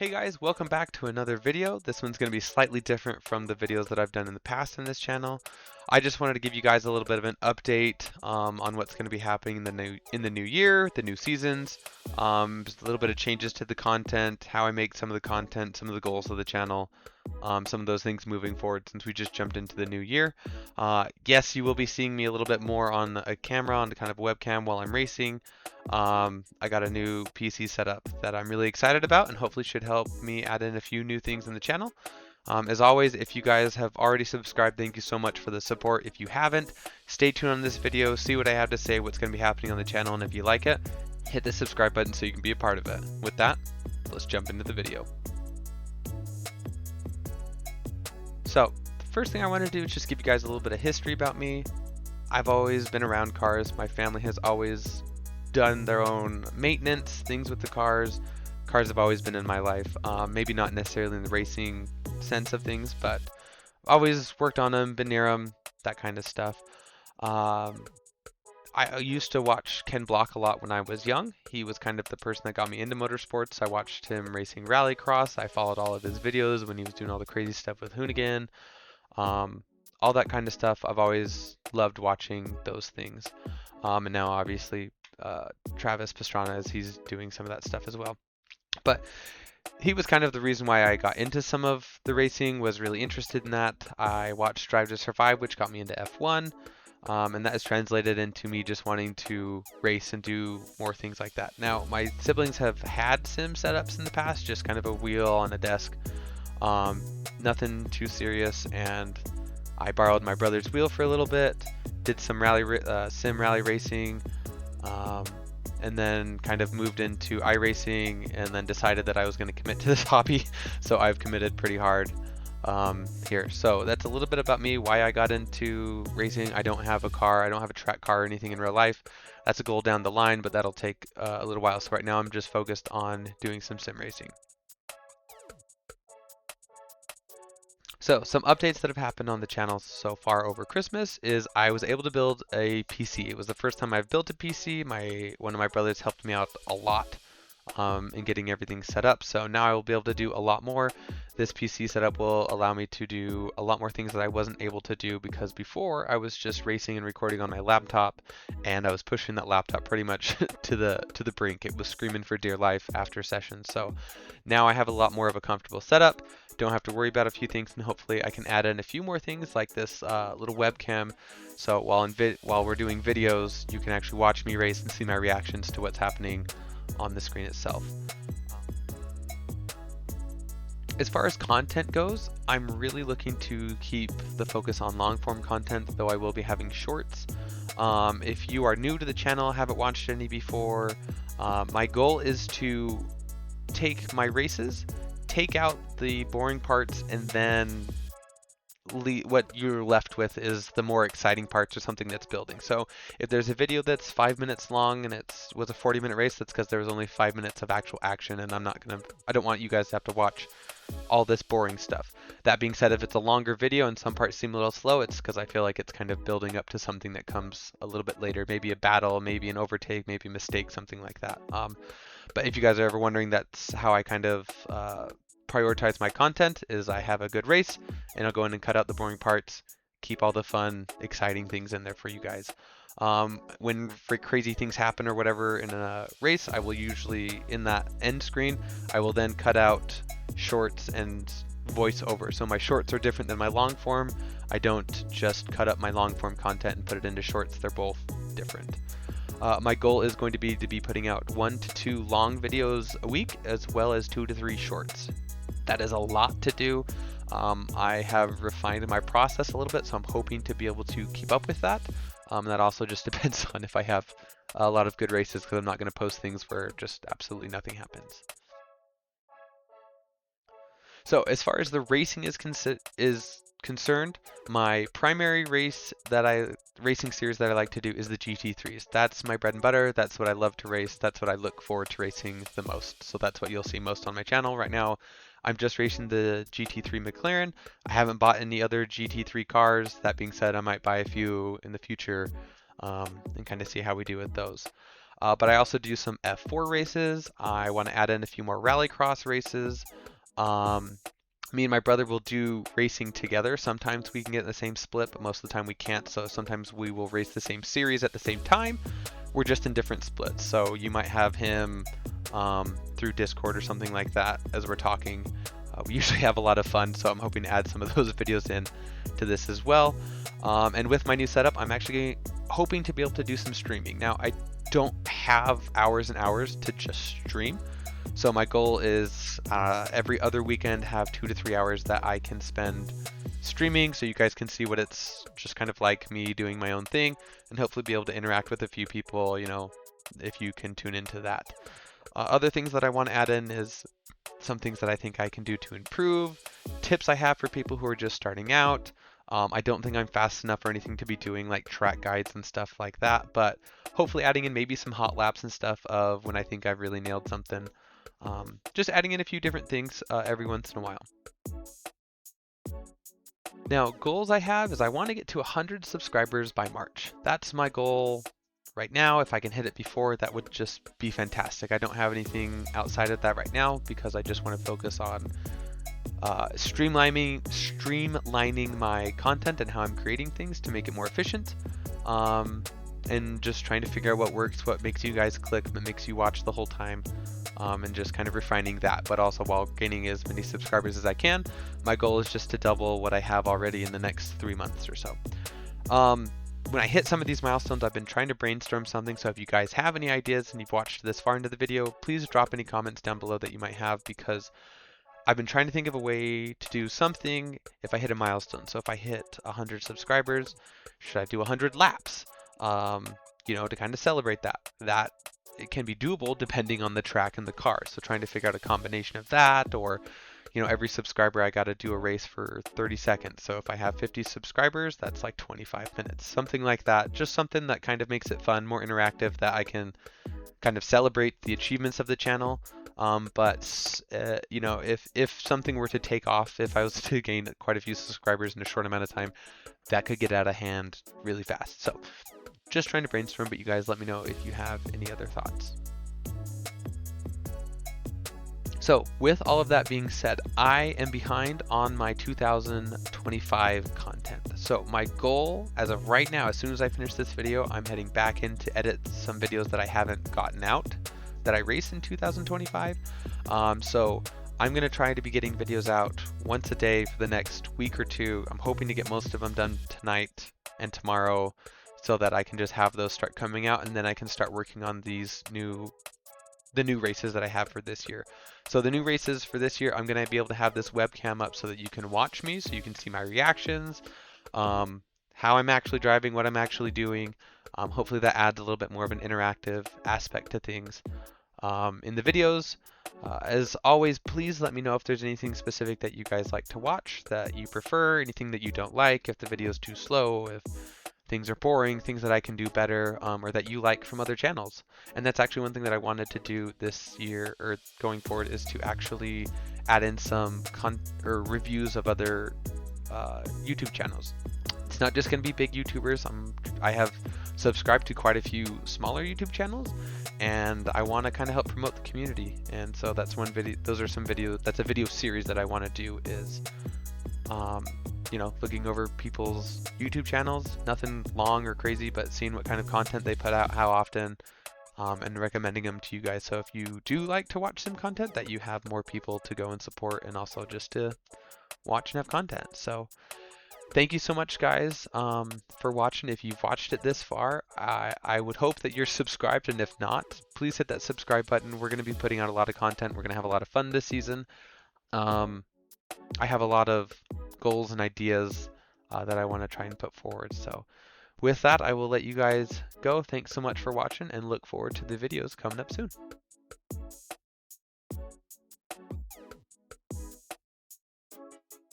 Hey guys, welcome back to another video. This one's going to be slightly different from the videos that I've done in the past in this channel. I just wanted to give you guys a little bit of an update on what's going to be happening in the new year, the new seasons, just a little bit of changes to the content, how I make some of the content, some of the goals of the channel, some of those things moving forward since we just jumped into the new year. Yes, you will be seeing me a little bit more on a camera, on the kind of webcam while I'm racing. I got a new PC setup that I'm really excited about and hopefully should help me add in a few new things in the channel. As always, if you guys have already subscribed, thank you so much for the support. If you haven't, stay tuned on this video, see what I have to say, what's going to be happening on the channel, and if you like it, hit the subscribe button so you can be a part of it. With that, let's jump into the video. So, the first thing I want to do is just give you guys a little bit of history about me. I've always been around cars. My family has always done their own maintenance, things with the cars. Cars have always been in my life. Maybe not necessarily in the racing sense of things, but always worked on them, been near them, that kind of stuff. I used to watch Ken Block a lot when I was young. He was kind of the person that got me into motorsports. I watched him racing rallycross. I followed all of his videos when he was doing all the crazy stuff with Hoonigan. All that kind of stuff. I've always loved watching those things. And now obviously Travis Pastrana, as he's doing some of that stuff as well. But he was kind of the reason why I got into some of the racing, was really interested in that. I watched Drive to Survive, which got me into F1, and that has translated into me just wanting to race and do more things like that. Now, my siblings have had sim setups in the past, just kind of a wheel on a desk, nothing too serious, and I borrowed my brother's wheel for a little bit, did some sim rally racing, and then kind of moved into iRacing and then decided that I was going to commit to this hobby. So I've committed pretty hard here. So that's a little bit about me, why I got into racing. I don't have a car. I don't have a track car or anything in real life. That's a goal down the line, but that'll take a little while. So right now I'm just focused on doing some sim racing. So some updates that have happened on the channel so far over Christmas is I was able to build a PC. It was the first time I've built a PC. One of my brothers helped me out a lot in getting everything set up. So now I will be able to do a lot more. This PC setup will allow me to do a lot more things that I wasn't able to do because before I was just racing and recording on my laptop, and I was pushing that laptop pretty much to the brink. It was screaming for dear life after sessions. So now I have a lot more of a comfortable setup. Don't have to worry about a few things, and hopefully I can add in a few more things like this little webcam. So while we're doing videos, you can actually watch me race and see my reactions to what's happening on the screen itself. As far as content goes, I'm really looking to keep the focus on long form content, though I will be having shorts. If you are new to the channel, haven't watched any before, my goal is to take my races, take out the boring parts, and then what you're left with is the more exciting parts or something that's building. So if there's a video that's 5 minutes long and it was a 40-minute race, that's because there was only 5 minutes of actual action, and I don't want you guys to have to watch all this boring stuff. That being said, if it's a longer video and some parts seem a little slow, it's because I feel like it's kind of building up to something that comes a little bit later, maybe a battle, maybe an overtake, maybe a mistake, something like that. But if you guys are ever wondering, that's how I kind of prioritize my content, is I have a good race and I'll go in and cut out the boring parts, keep all the fun, exciting things in there for you guys. When crazy things happen or whatever in a race, I will usually, in that end screen, I will then cut out shorts and voice over. So my shorts are different than my long form. I don't just cut up my long form content and put it into shorts. They're both different. My goal is going to be putting out 1 to 2 long videos a week, as well as 2 to 3 shorts. That is a lot to do. I have refined my process a little bit, so I'm hoping to be able to keep up with that. That also just depends on if I have a lot of good races, because I'm not going to post things where just absolutely nothing happens. So as far as the racing is concerned, my primary racing series that I like to do is the GT3s. That's my bread and butter. That's what I love to race. That's what I look forward to racing the most. So that's what you'll see most on my channel. Right now, I'm just racing the GT3 McLaren. I haven't bought any other GT3 cars. That being said, I might buy a few in the future and kind of see how we do with those. But I also do some F4 races. I want to add in a few more rallycross races. Me and my brother will do racing together. Sometimes we can get in the same split, but most of the time we can't. So sometimes we will race the same series at the same time. We're just in different splits. So you might have him through Discord or something like that as we're talking. We usually have a lot of fun, so I'm hoping to add some of those videos in to this as well. And with my new setup, I'm actually hoping to be able to do some streaming. Now, I don't have hours and hours to just stream. So my goal is every other weekend have 2 to 3 hours that I can spend streaming, so you guys can see what it's just kind of like me doing my own thing, and hopefully be able to interact with a few people, you know, if you can tune into that. Other things that I want to add in is some things that I think I can do to improve, tips I have for people who are just starting out. I don't think I'm fast enough or anything to be doing like track guides and stuff like that, but hopefully adding in maybe some hot laps and stuff of when I think I've really nailed something. Just adding in a few different things every once in a while. Now, goals I have is I want to get to 100 subscribers by March. That's my goal right now. If I can hit it before, that would just be fantastic. I don't have anything outside of that right now because I just want to focus on streamlining my content and how I'm creating things to make it more efficient. And just trying to figure out what works, what makes you guys click, what makes you watch the whole time, and just kind of refining that, but also while gaining as many subscribers as I can. My goal is just to double what I have already in the next 3 months or so. When I hit some of these milestones, I've been trying to brainstorm something, so if you guys have any ideas and you've watched this far into the video, please drop any comments down below that you might have, because I've been trying to think of a way to do something if I hit a milestone. So if I hit 100 subscribers, should I do 100 laps? You know, to kind of celebrate that it can be doable depending on the track and the car. So trying to figure out a combination of that, or, you know, every subscriber I got to do a race for 30 seconds. So if I have 50 subscribers, that's like 25 minutes, something like that. Just something that kind of makes it fun, more interactive, that I can kind of celebrate the achievements of the channel. But you know, if something were to take off, if I was to gain quite a few subscribers in a short amount of time, that could get out of hand really fast. So just trying to brainstorm, but you guys let me know if you have any other thoughts. So with all of that being said, I am behind on my 2025 content. So my goal as of right now, as soon as I finish this video, I'm heading back in to edit some videos that I haven't gotten out that I raced in 2025. So I'm gonna try to be getting videos out once a day for the next week or two. I'm hoping to get most of them done tonight and tomorrow, so that I can just have those start coming out, and then I can start working on the new races that I have for this year. So the new races for this year, I'm gonna be able to have this webcam up so that you can watch me, so you can see my reactions, how I'm actually driving, what I'm actually doing. Hopefully that adds a little bit more of an interactive aspect to things in the videos. As always, please let me know if there's anything specific that you guys like to watch, that you prefer, anything that you don't like, if the video is too slow, if things are boring, things that I can do better, or that you like from other channels. And that's actually one thing that I wanted to do this year, or going forward, is to actually add in some reviews of other YouTube channels. It's not just going to be big YouTubers. I have subscribed to quite a few smaller YouTube channels, and I want to kind of help promote the community. And so that's one video. Those are some video. That's a video series that I want to do, is you know, looking over people's YouTube channels, nothing long or crazy, but seeing what kind of content they put out, how often, and recommending them to you guys. So if you do like to watch some content, that you have more people to go and support, and also just to watch and have content. So thank you so much, guys, for watching. If you've watched it this far, I would hope that you're subscribed, and if not, please hit that subscribe button. We're going to be putting out a lot of content. We're going to have a lot of fun this season. I have a lot of goals and ideas that I want to try and put forward. So with that, I will let you guys go. Thanks so much for watching, and look forward to the videos coming up soon.